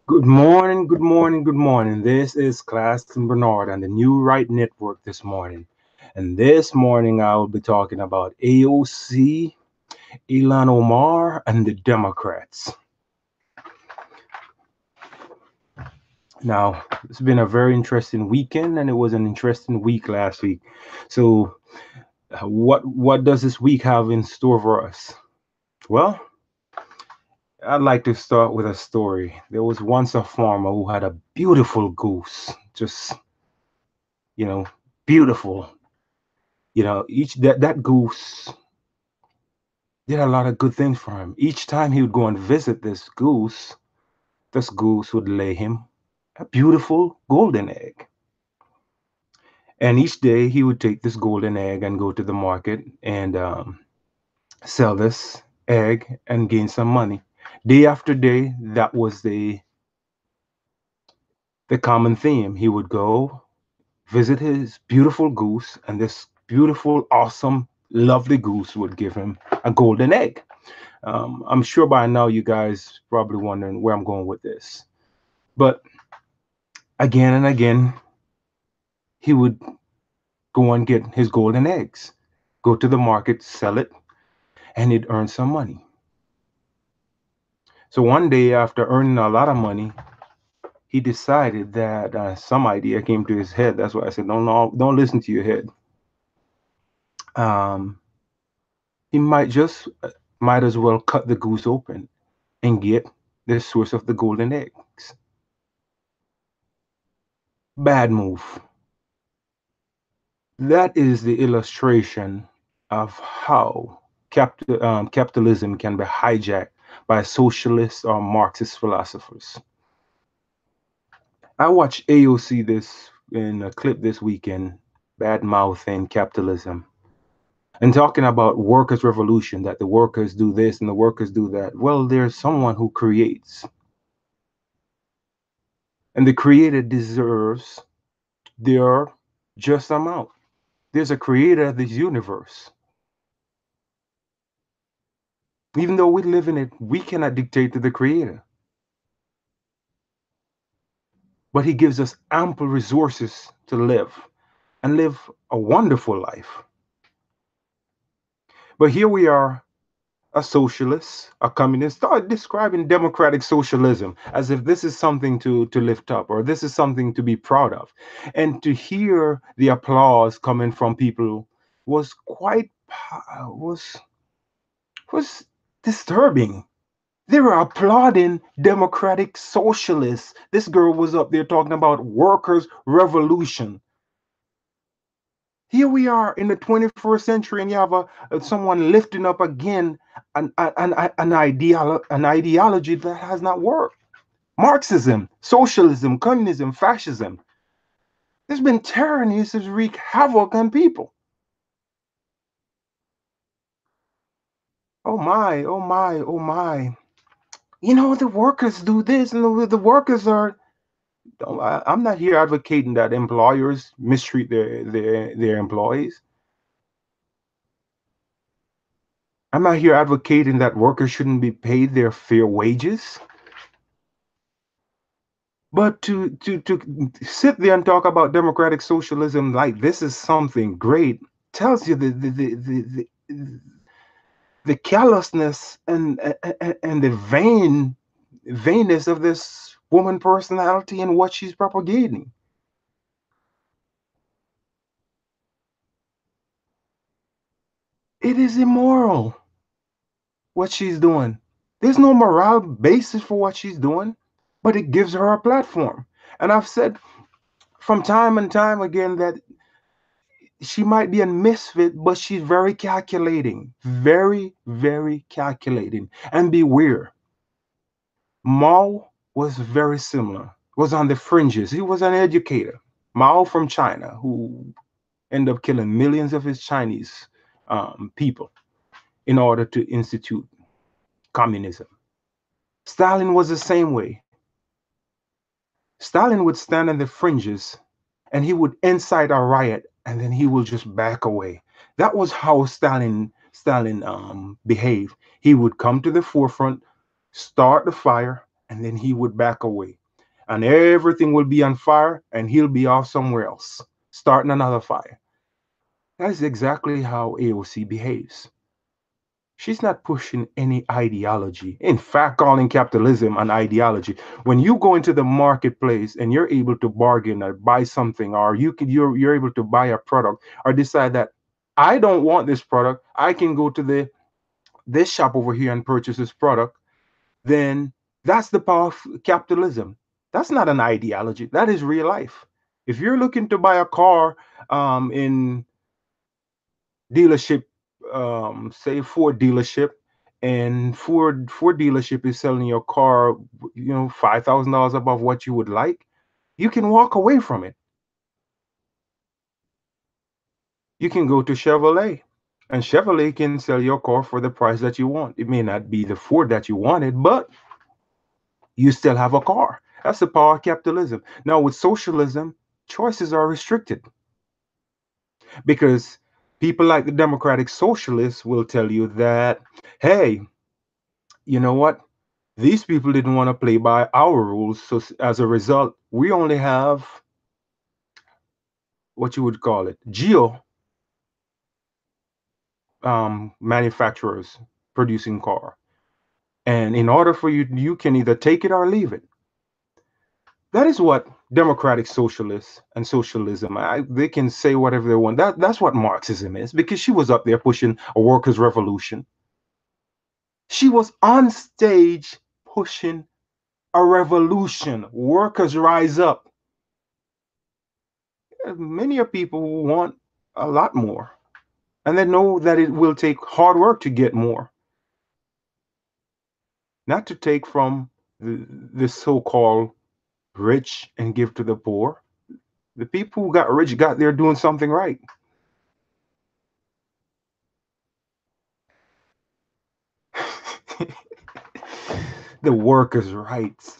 Good morning, good morning, good morning. This is Claston Bernard on the New Right Network this morning. And this morning I will be talking about AOC, Ilhan Omar, and the Democrats. Now, it's been a very interesting weekend and it was an interesting week last week. So, what does this week have in store for us? Well, I'd like to start with a story. There was once a farmer who had a beautiful goose, just, you know, beautiful. Each that goose did a lot of good things for him. Each time he would go and visit this goose would lay him a beautiful golden egg. And each day he would take this golden egg and go to the market and sell this egg and gain some money. Day after day, that was the common theme. He would go visit his beautiful goose, and this beautiful, awesome, lovely goose would give him a golden egg. I'm sure by now you guys probably wondering where I'm going with this. But again and again, he would go and get his golden eggs, go to the market, sell it, and he'd earn some money. So one day, after earning a lot of money, he decided that some idea came to his head. That's why I said, don't listen to your head. Um, he might as well cut the goose open and get the source of the golden eggs. Bad move. That is the illustration of how capitalism can be hijacked by socialist or Marxist philosophers. I watched AOC this in a clip this weekend, bad mouthing capitalism and talking about workers' revolution, that the workers do this and the workers do that. Well, there's someone who creates, and the creator deserves their just amount. There's a creator of this universe. Even though we live in it, we cannot dictate to the creator. But he gives us ample resources to live and live a wonderful life. But here we are, a socialist, a communist, start describing democratic socialism as if this is something to lift up or this is something to be proud of. And to hear the applause coming from people was was disturbing. They were applauding democratic socialists. This girl was up there talking about workers' revolution. Here we are in the 21st century, and you have someone lifting up again an ideology that has not worked. Marxism, socialism, communism, fascism. There's been tyrannies that wreak havoc on people. Oh my, oh my, oh my. The workers do this, and the workers are. I'm not here advocating that employers mistreat their employees. I'm not here advocating that workers shouldn't be paid their fair wages. But to sit there and talk about democratic socialism like this is something great tells you the callousness and the vainness of this woman personality and what she's propagating. It is immoral what she's doing. There's no moral basis for what she's doing, but it gives her a platform. And I've said from time and time again that she might be a misfit, but she's very calculating, very, very calculating. And beware, Mao was very similar, was on the fringes. He was an educator. Mao from China, who ended up killing millions of his Chinese people in order to institute communism. Stalin was the same way. Stalin would stand on the fringes and he would incite a riot and then he will just back away. That was how Stalin behaved. He would come to the forefront, start the fire, and then he would back away. And everything will be on fire, and he'll be off somewhere else, starting another fire. That is exactly how AOC behaves. She's not pushing any ideology. In fact, calling capitalism an ideology. When you go into the marketplace and you're able to bargain or buy something, or you're able to buy a product or decide that I don't want this product, I can go to this shop over here and purchase this product, then that's the power of capitalism. That's not an ideology. That is real life. If you're looking to buy a car in dealership, say Ford dealership, and Ford dealership is selling your car, $5,000 above what you would like, you can walk away from it. You can go to Chevrolet, and Chevrolet can sell your car for the price that you want. It may not be the Ford that you wanted, but you still have a car. That's the power of capitalism. Now, with socialism, choices are restricted because people like the democratic socialists will tell you that, hey, you know what? These people didn't want to play by our rules. So as a result, we only have what you would call it, geo manufacturers producing car. And in order for you, you can either take it or leave it. That is what democratic socialists and socialism, they can say whatever they want. That's what Marxism is, because she was up there pushing a workers' revolution. She was on stage pushing a revolution. Workers rise up. Many of people want a lot more, and they know that it will take hard work to get more, not to take from the so-called rich and give to the poor. The people who got rich got there doing something right. The workers' rights.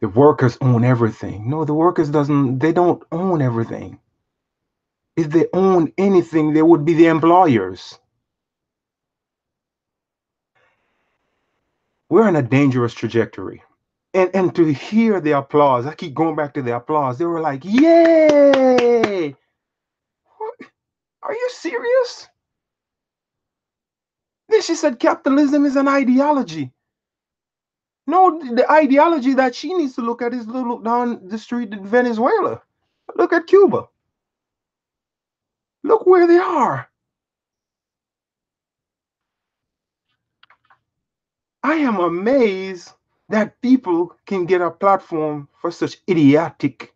The workers own everything. No, the workers they don't own everything. If they own anything, they would be the employers. We're on a dangerous trajectory. And to hear the applause, I keep going back to the applause. They were like, "Yay! What? Are you serious?" Then she said capitalism is an ideology. No, the ideology that she needs to look at is look down the street in Venezuela. Look at Cuba. Look where they are. I am amazed that people can get a platform for such idiotic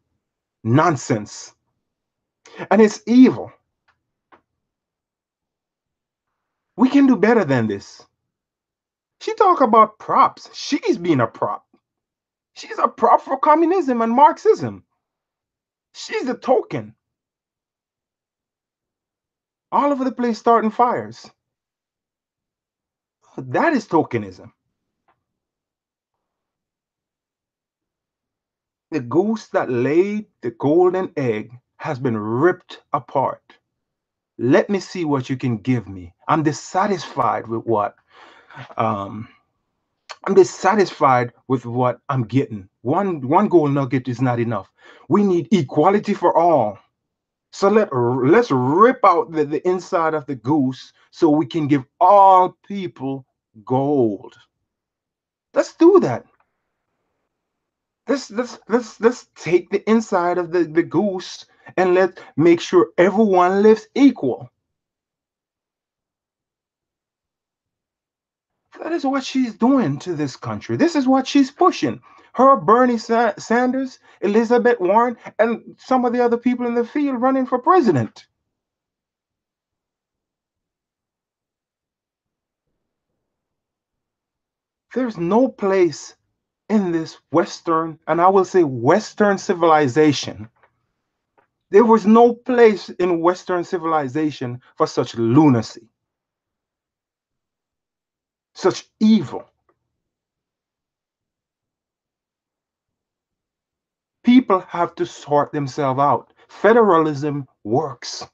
nonsense. And it's evil. We can do better than this. She talk about props. She's being a prop. She's a prop for communism and Marxism. She's the token. All over the place starting fires. That is tokenism. The goose that laid the golden egg has been ripped apart. Let me see what you can give me. I'm dissatisfied with what um, I'm dissatisfied with what I'm getting. One gold nugget is not enough. We need equality for all. So let's rip out the inside of the goose so we can give all people gold. Let's do that. Let's take the inside of the goose and let's make sure everyone lives equal. That is what she's doing to this country. This is what she's pushing. Her, Bernie Sanders, Elizabeth Warren, and some of the other people in the field running for president. There's no place in this Western, and I will say Western civilization. There was no place in Western civilization for such lunacy, such evil. People have to sort themselves out. Federalism works.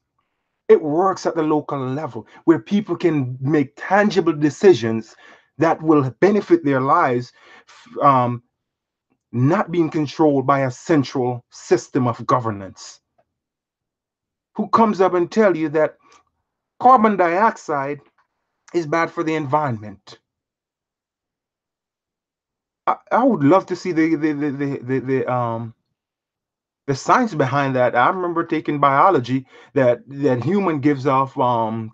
It works at the local level where people can make tangible decisions that will benefit their lives, not being controlled by a central system of governance, who comes up and tell you that carbon dioxide is bad for the environment. I would love to see the science behind that. I remember taking biology that human gives off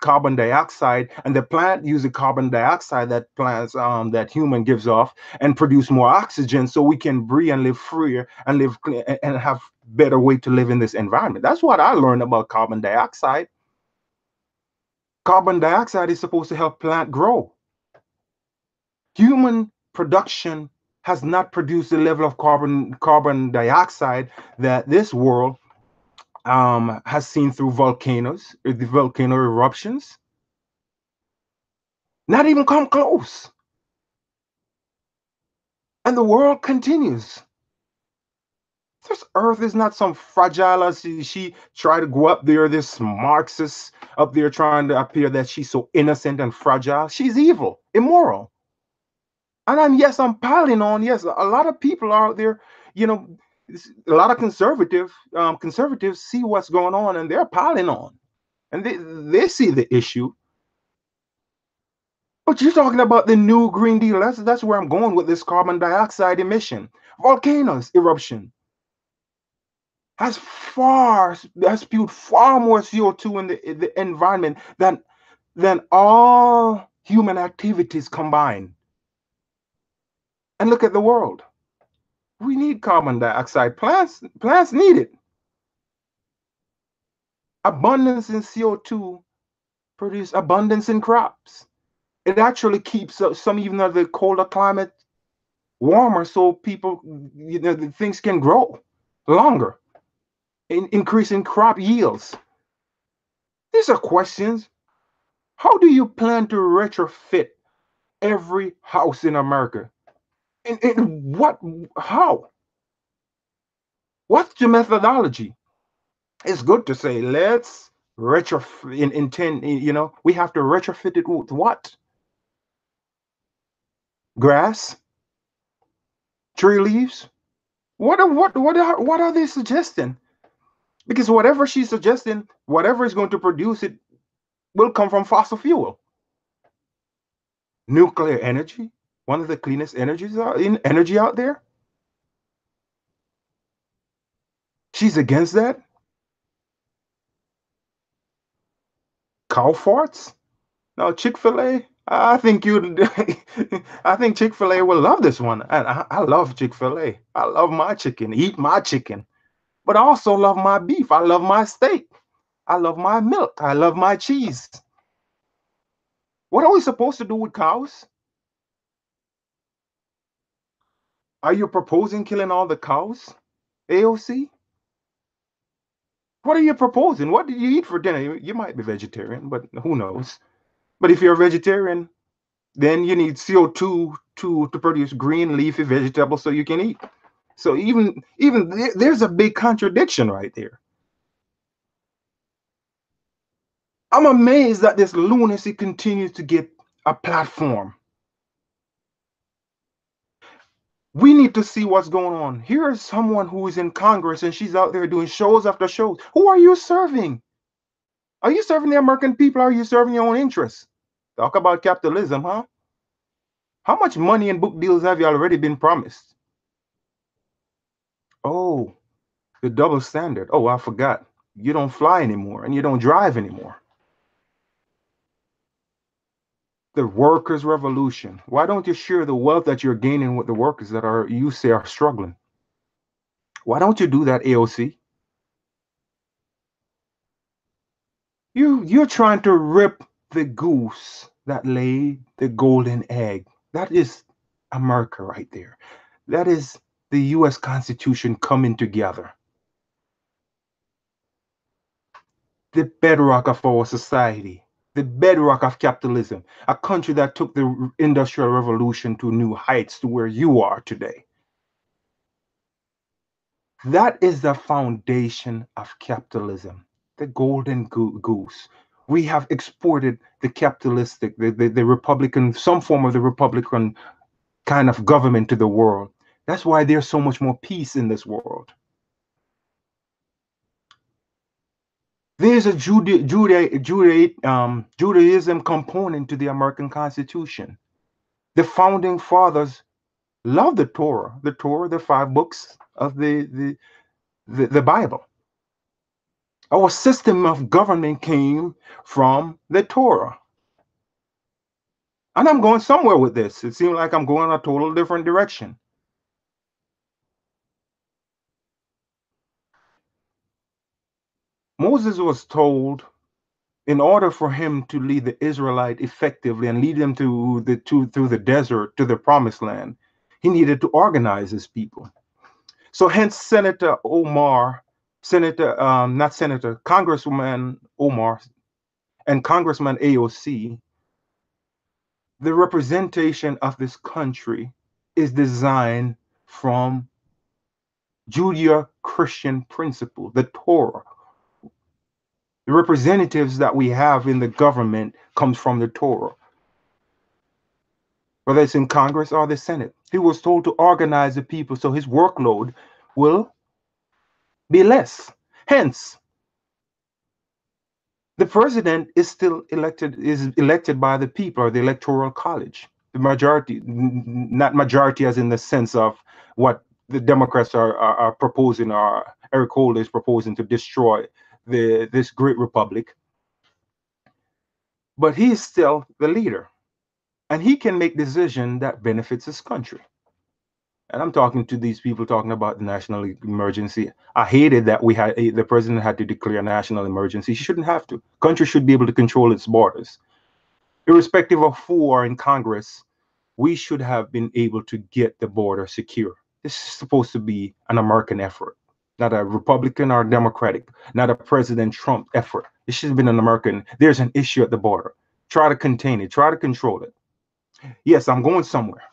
carbon dioxide, and the plant uses carbon dioxide that human gives off and produce more oxygen, so we can breathe and live freer and live and have better way to live in this environment. That's what I learned about carbon dioxide. Carbon dioxide is supposed to help plant grow. Human production has not produced the level of carbon dioxide that this world has seen through volcanoes, the volcano eruptions. Not even come close. And the world continues. This earth is not some fragile as she tried to go up there, this Marxist up there trying to appear that she's so innocent and fragile. She's evil, immoral. And I'm piling on. Yes, a lot of people are out there, you know, a lot of conservatives see what's going on and they're piling on. And they see the issue. But you're talking about the new Green Deal. That's where I'm going with this carbon dioxide emission. Volcanoes eruption has spewed far more CO2 in the environment than all human activities combined. And look at the world. We need carbon dioxide. Plants need it. Abundance in CO2 produce abundance in crops. It actually keeps some even of the colder climate warmer, so people, the things can grow longer, increasing crop yields. These are questions. How do you plan to retrofit every house in America? In what? How? What's your methodology? It's good to say let's retrofit in 10. We have to retrofit it with what? Grass, tree leaves. What are they suggesting? Because whatever she's suggesting, whatever is going to produce it will come from fossil fuel. Nuclear energy, one of the cleanest energy out there. She's against that. Cow farts. Now Chick-fil-A. I think you. I think Chick-fil-A will love this one. And I love Chick-fil-A. I love my chicken. Eat my chicken. But I also love my beef. I love my steak. I love my milk. I love my cheese. What are we supposed to do with cows? Are you proposing killing all the cows, AOC? What are you proposing? What did you eat for dinner? You might be vegetarian, but who knows? But if you're a vegetarian, then you need CO2 to produce green leafy vegetables so you can eat. So even there's a big contradiction right there. I'm amazed that this lunacy continues to get a platform. We need to see what's going on. Here is someone who is in Congress and she's out there doing shows after shows. Who are you serving? Are you serving the American people? Or are you serving your own interests? Talk about capitalism, huh? How much money and book deals have you already been promised? Oh, the double standard. Oh, I forgot. You don't fly anymore and you don't drive anymore. The workers' revolution. Why don't you share the wealth that you're gaining with the workers that you say are struggling? Why don't you do that, AOC? You're trying to rip the goose that laid the golden egg. That is America right there. That is the US Constitution coming together. The bedrock of our society, the bedrock of capitalism, a country that took the Industrial Revolution to new heights to where you are today. That is the foundation of capitalism, the golden goose. We have exported the capitalistic, the Republican, some form of the Republican kind of government to the world. That's why there's so much more peace in this world. There's a Judaism component to the American Constitution. The founding fathers loved the Torah, the five books of the Bible. Our system of government came from the Torah. And I'm going somewhere with this. It seems like I'm going a total different direction. Moses was told in order for him to lead the Israelite effectively and lead them through the desert to the promised land, he needed to organize his people. So hence Senator Omar, not Senator, Congresswoman Omar and Congressman AOC, the representation of this country is designed from Judeo-Christian principle, the Torah. The representatives that we have in the government comes from the Torah, whether it's in Congress or the Senate. He was told to organize the people so his workload will be less. Hence, the president is elected by the people or the electoral college. The majority, not majority as in the sense of what the Democrats are proposing, or Eric Holder is proposing to destroy this great republic. But he is still the leader, and he can make decisions that benefits his country. And I'm talking to these people talking about the national emergency. I hated that the president had to declare a national emergency. He shouldn't have to. Country should be able to control its borders. Irrespective of who are in Congress, we should have been able to get the border secure. This is supposed to be an American effort, not a Republican or Democratic, not a President Trump effort. It should have been an American. There's an issue at the border. Try to contain it. Try to control it. Yes, I'm going somewhere.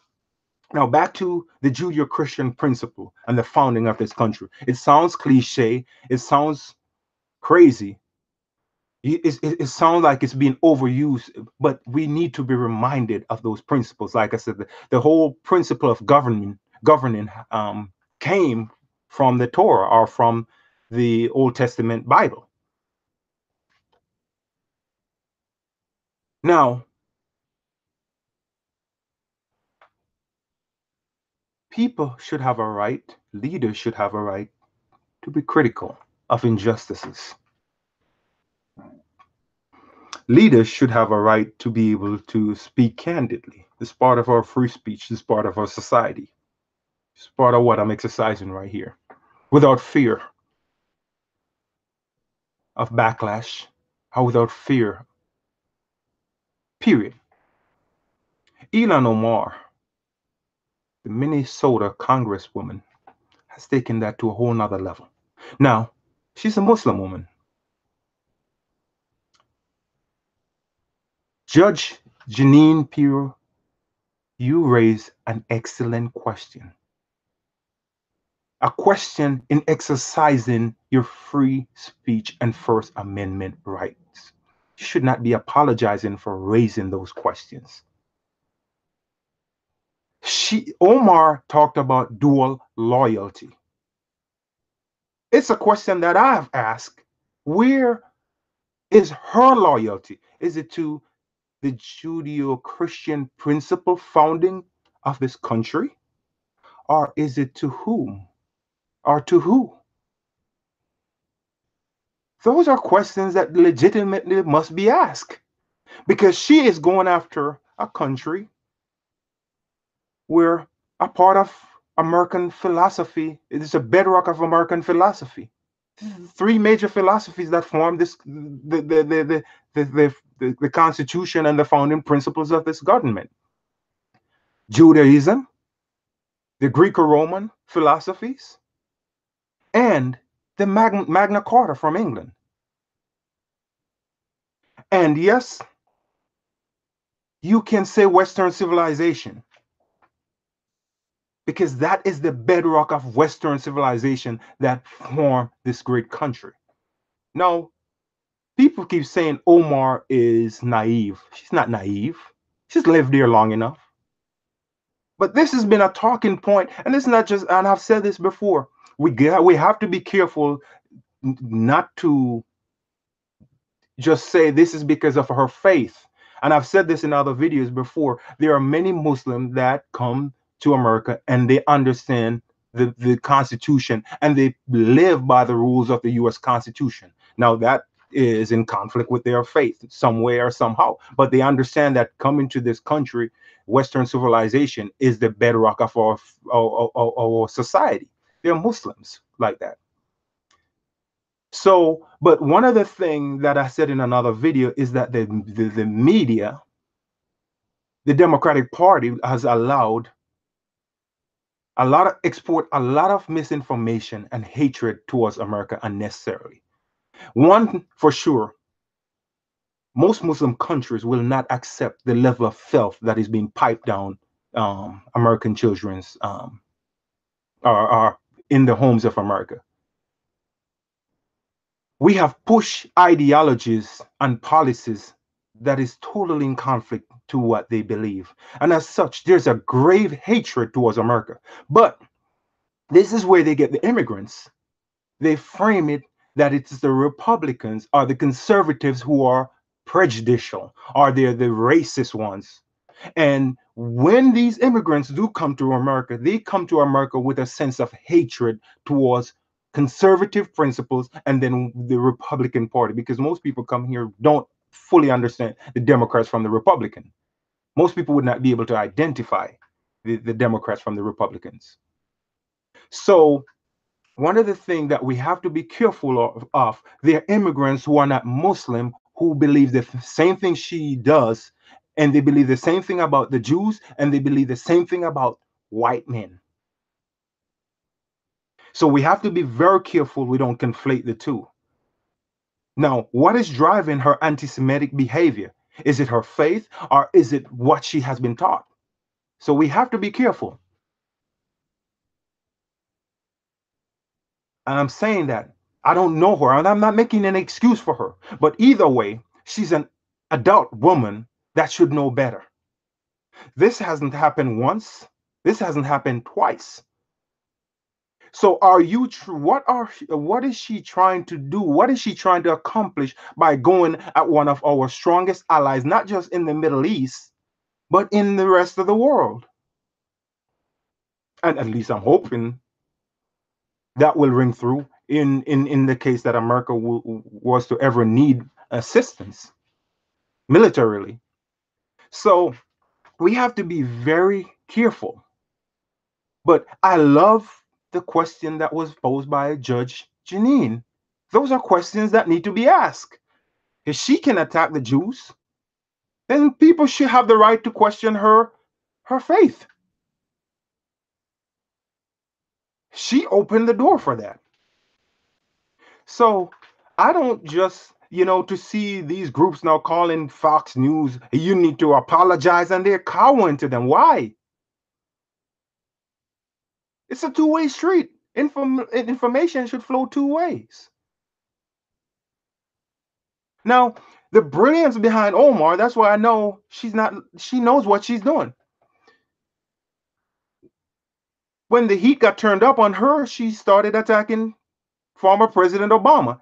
Now, back to the Judeo-Christian principle and the founding of this country. It sounds cliche. It sounds crazy. It sounds like it's being overused, but we need to be reminded of those principles. Like I said, the whole principle of governing came from the Torah or from the Old Testament Bible. Now, people should have a right, leaders should have a right to be critical of injustices. Leaders should have a right to be able to speak candidly. It's part of our free speech. It's part of our society. It's part of what I'm exercising right here, without fear of backlash or without fear, period. Ilhan Omar, the Minnesota congresswoman, has taken that to a whole nother level. Now, she's a Muslim woman. Judge Janine Pirro, you raise an excellent question. A question in exercising your free speech and First Amendment rights. You should not be apologizing for raising those questions. Omar talked about dual loyalty. It's a question that I've asked. Where is her loyalty? Is it to the Judeo-Christian principle founding of this country? Or is it to whom? Or to who? Those are questions that legitimately must be asked, because she is going after a country where a part of American philosophy, it is a bedrock of American philosophy. Three major philosophies that form the Constitution and the founding principles of this government: Judaism, the Greco-Roman philosophies, and the Magna Carta from England. And yes, you can say Western civilization, because that is the bedrock of Western civilization that form this great country. Now, People keep saying Omar is naive. She's not naive. She's lived there long enough. But this has been a talking point, and it's not just. And I've said this before. We have to be careful not to just say this is because of her faith. And I've said this in other videos before. There are many Muslims that come to America and they understand the Constitution and they live by the rules of the US Constitution. Now, that is in conflict with their faith some way or somehow, but they understand that coming to this country, Western civilization is the bedrock of our society. They're Muslims like that. So, but one other thing that I said in another video is that the media, the Democratic Party, has allowed export a lot of misinformation and hatred towards America unnecessarily. One for sure, most Muslim countries will not accept the level of filth that is being piped down American children's are in the homes of America. We have pushed ideologies and policies that is totally in conflict to what they believe. And as such, there's a grave hatred towards America. But this is where they get the immigrants. They frame it that it's the Republicans or the conservatives who are prejudicial, or they're the racist ones. And when these immigrants do come to America, they come to America with a sense of hatred towards conservative principles and then the Republican Party, because most people come here don't fully understand the Democrats from the Republican. Most people would not be able to identify the Democrats from the Republicans. So one of the things that we have to be careful of, they're immigrants who are not Muslim, who believe the same thing she does, and they believe the same thing about the Jews, and they believe the same thing about white men. So we have to be very careful we don't conflate the two. Now, what is driving her anti-Semitic behavior? Is it her faith, or is it what she has been taught? So we have to be careful. And I'm saying that I don't know her, and I'm not making an excuse for her. But either way, she's an adult woman that should know better. This hasn't happened once. This hasn't happened twice. So are you what is she trying to do? What is she trying to accomplish by going at one of our strongest allies, not just in the Middle East, but in the rest of the world? And at least I'm hoping that will ring through in the case that America was to ever need assistance militarily. So we have to be very careful. But I love the question that was posed by Judge Janine. Those are questions that need to be asked. If she can attack the Jews, then people should have the right to question her faith. She opened the door for that. So I don't just, to see these groups now calling Fox News, you need to apologize, and they're cowering to them. Why? It's a two-way street. Information should flow two ways. Now, the brilliance behind Omar, that's why I know she knows what she's doing. When the heat got turned up on her, she started attacking former President Obama.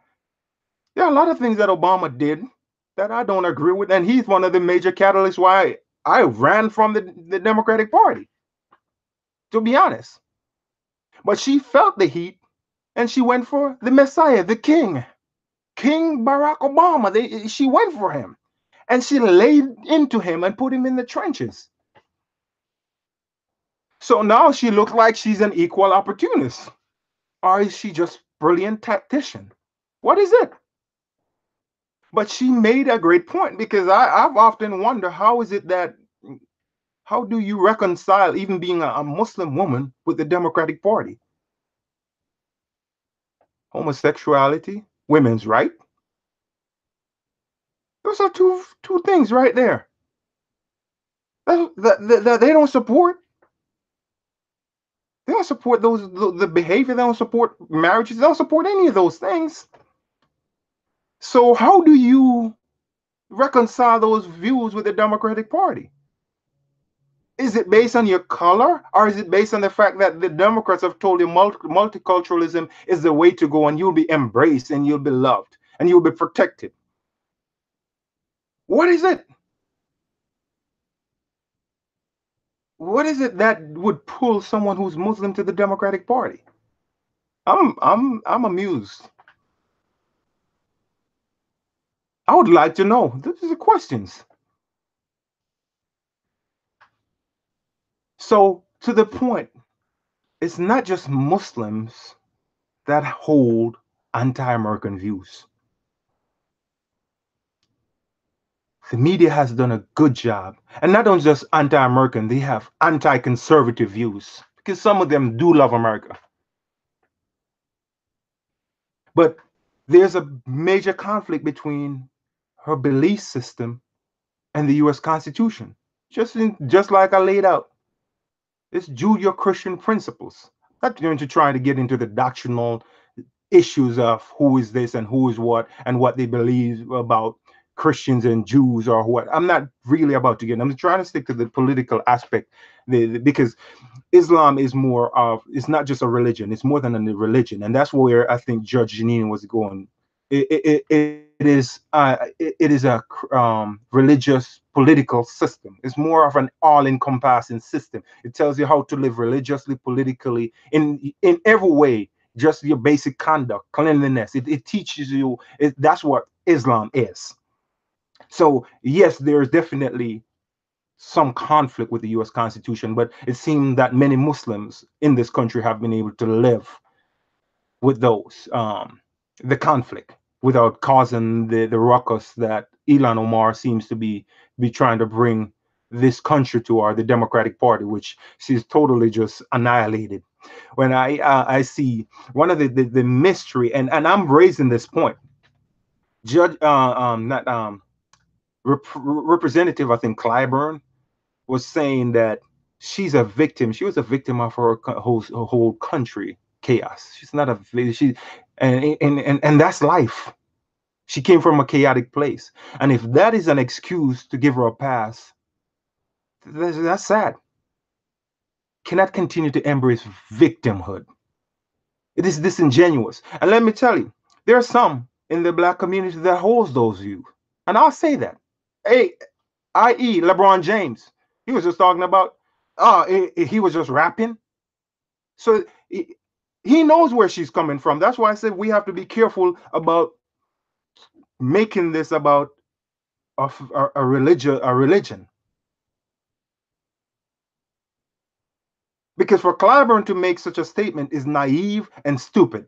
There are a lot of things that Obama did that I don't agree with, and he's one of the major catalysts why I ran from the Democratic Party, to be honest. But she felt the heat, and she went for the Messiah, the King Barack Obama. She went for him, and she laid into him and put him in the trenches. So now she looks like she's an equal opportunist. Or is she just brilliant tactician? What is it? But she made a great point, because I've often wondered, how do you reconcile even being a Muslim woman with the Democratic Party? Homosexuality, women's right. Those are two things right there that they don't support. They don't support the behavior. They don't support marriages. They don't support any of those things. So how do you reconcile those views with the Democratic Party? Is it based on your color, or is it based on the fact that the Democrats have told you multiculturalism is the way to go and you'll be embraced and you'll be loved and you'll be protected? What is it? What is it that would pull someone who's Muslim to the Democratic Party? I'm amused. I would like to know. These are the questions. So to the point, it's not just Muslims that hold anti-American views. The media has done a good job, and not only just anti-American, they have anti-conservative views because some of them do love America. But there's a major conflict between her belief system and the U.S. Constitution, just like I laid out. It's Judeo-Christian principles. Not going to try to get into the doctrinal issues of who is this and who is what and what they believe about Christians and Jews or what. I'm not really about to get. I'm trying to stick to the political aspect, because Islam is more of, it's not just a religion, it's more than a religion, and that's where I think Judge Janine was going. It is a religious political system. It's more of an all-encompassing system. It tells you how to live religiously, politically, in every way. Just your basic conduct, cleanliness. It teaches you. That's what Islam is. So yes, there's definitely some conflict with the U.S. Constitution, but it seems that many Muslims in this country have been able to live with those the conflict without causing the ruckus that Ilhan Omar seems to be trying to bring this country to, or the Democratic Party, which she's totally just annihilated. When I see one of the mystery, and I'm raising this point, Judge not Representative, I think Clyburn was saying that she's a victim. She was a victim of her whole country chaos. She's not a she, and that's life. She came from a chaotic place, and if that is an excuse to give her a pass, that's sad. Cannot continue to embrace victimhood. It is disingenuous. And let me tell you, there are some in the black community that holds those views, and I'll say that. Hey, i.e., LeBron James, he was just talking about, he was just rapping. So he knows where she's coming from. That's why I said we have to be careful about making this about a religion. Because for Clyburn to make such a statement is naive and stupid.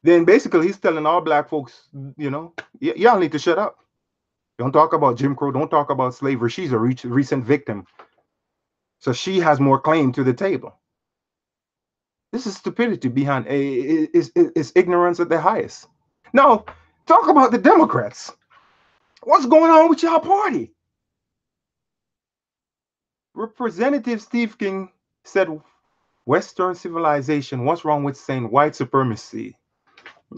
Then basically he's telling all black folks, y'all need to shut up. Don't talk about Jim Crow. Don't talk about slavery. She's a recent victim. So she has more claim to the table. This is stupidity behind it's ignorance at the highest. Now, talk about the Democrats. What's going on with y'all party? Representative Steve King said, Western civilization, what's wrong with saying white supremacy?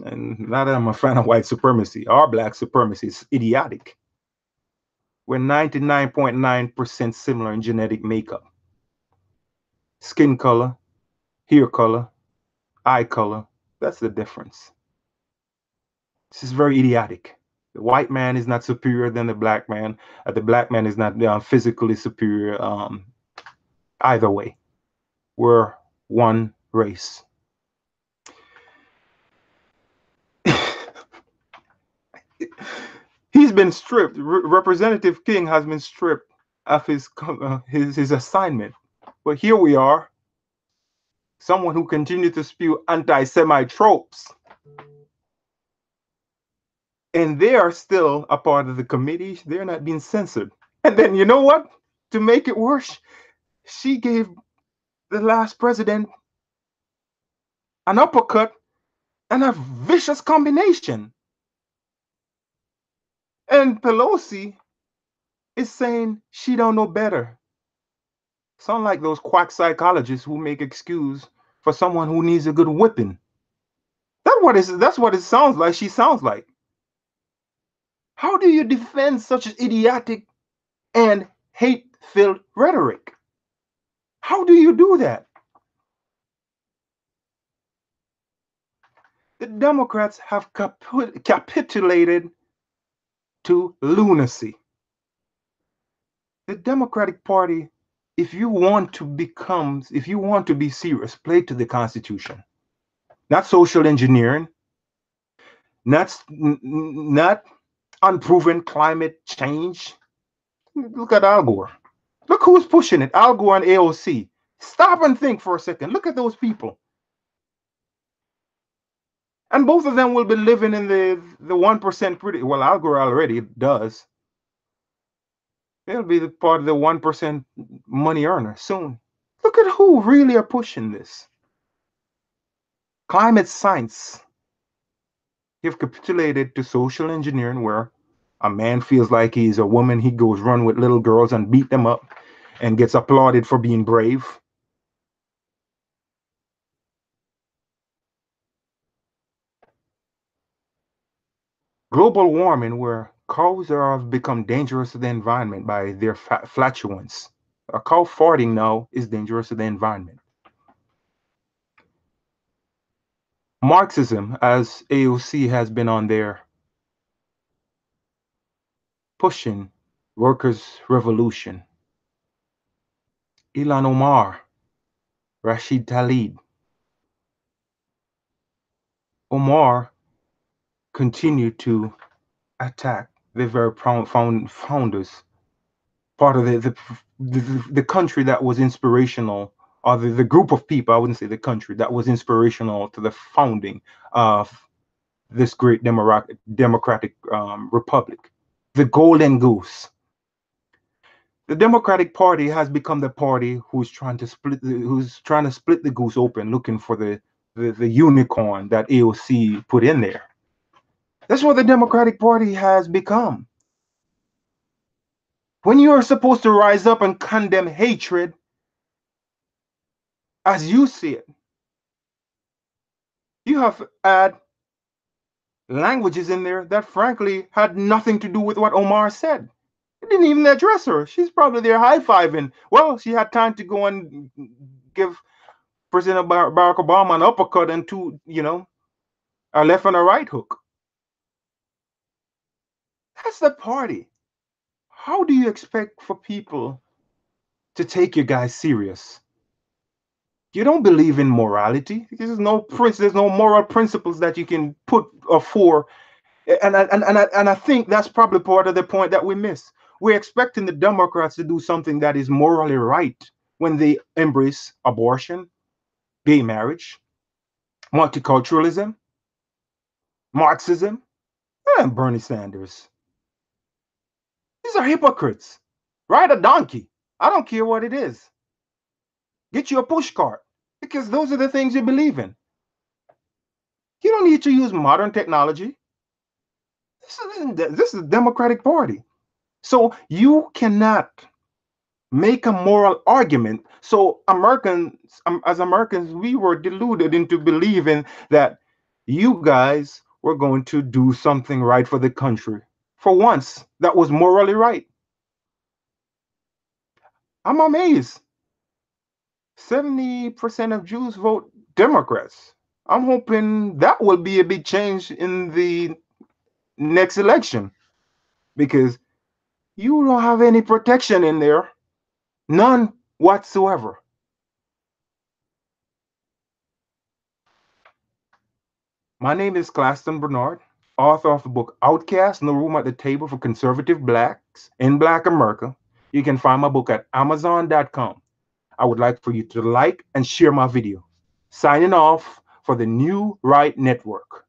And not that I'm a fan of white supremacy. Our black supremacy is idiotic. We're 99.9% similar in genetic makeup. Skin color, hair color, eye color, that's the difference. This is very idiotic. The white man is not superior than the black man. The black man is not physically superior. Either way, we're one race. He's been stripped. Representative King has been stripped of his assignment. But here we are, someone who continues to spew anti-Semite tropes. And they are still a part of the committee. They're not being censored. And then you know what? To make it worse, she gave the last president an uppercut and a vicious combination. And Pelosi is saying she don't know better. Sound like those quack psychologists who make excuse for someone who needs a good whipping. That's what it sounds like. She sounds like. How do you defend such idiotic and hate-filled rhetoric? How do you do that? The Democrats have capitulated to lunacy. The Democratic Party, if you want to be serious, play to the Constitution. Not social engineering, not unproven climate change. Look at Al Gore. Look who's pushing it. Al Gore and AOC. Stop and think for a second. Look at those people. And both of them will be living in the 1% pretty well. Al Gore already does. They'll be the part of the 1% money earner soon. Look at who really are pushing this. Climate science. You've capitulated to social engineering where a man feels like he's a woman, he goes run with little girls and beat them up and gets applauded for being brave. Global warming where cows have become dangerous to the environment by their flatulence. A cow farting now is dangerous to the environment. Marxism, as AOC has been on there pushing workers' revolution. Ilhan Omar, Rashid Tlaib. Omar continued to attack the very founders, part of the country that was inspirational, or the group of people, I wouldn't say the country, that was inspirational to the founding of this great democratic republic. The golden goose. The Democratic Party has become the party who's trying to split the goose open, looking for the unicorn that AOC put in there. That's what the Democratic Party has become. When you are supposed to rise up and condemn hatred as you see it, you have add languages in there that frankly had nothing to do with what Omar said. It didn't even address her. She's probably there high-fiving. Well, she had time to go and give President Barack Obama an uppercut and two, a left and a right hook. That's the party. How do you expect for people to take you guys serious? You don't believe in morality. There's no moral principles that you can put for. And I think that's probably part of the point that we miss. We're expecting the Democrats to do something that is morally right when they embrace abortion, gay marriage, multiculturalism, Marxism, and Bernie Sanders. These are hypocrites. Ride a donkey. I don't care what it is. Get you a push cart because those are the things you believe in. You don't need to use modern technology. This is the Democratic Party. So you cannot make a moral argument. So as Americans, we were deluded into believing that you guys were going to do something right for the country. For once, that was morally right. I'm amazed. 70% of Jews vote Democrats. I'm hoping that will be a big change in the next election because you don't have any protection in there. None whatsoever. My name is Claston Bernard, author of the book Outcast, No Room at the Table for Conservative Blacks in Black America. You can find my book at Amazon.com. I would like for you to like and share my video. Signing off for the New Right Network.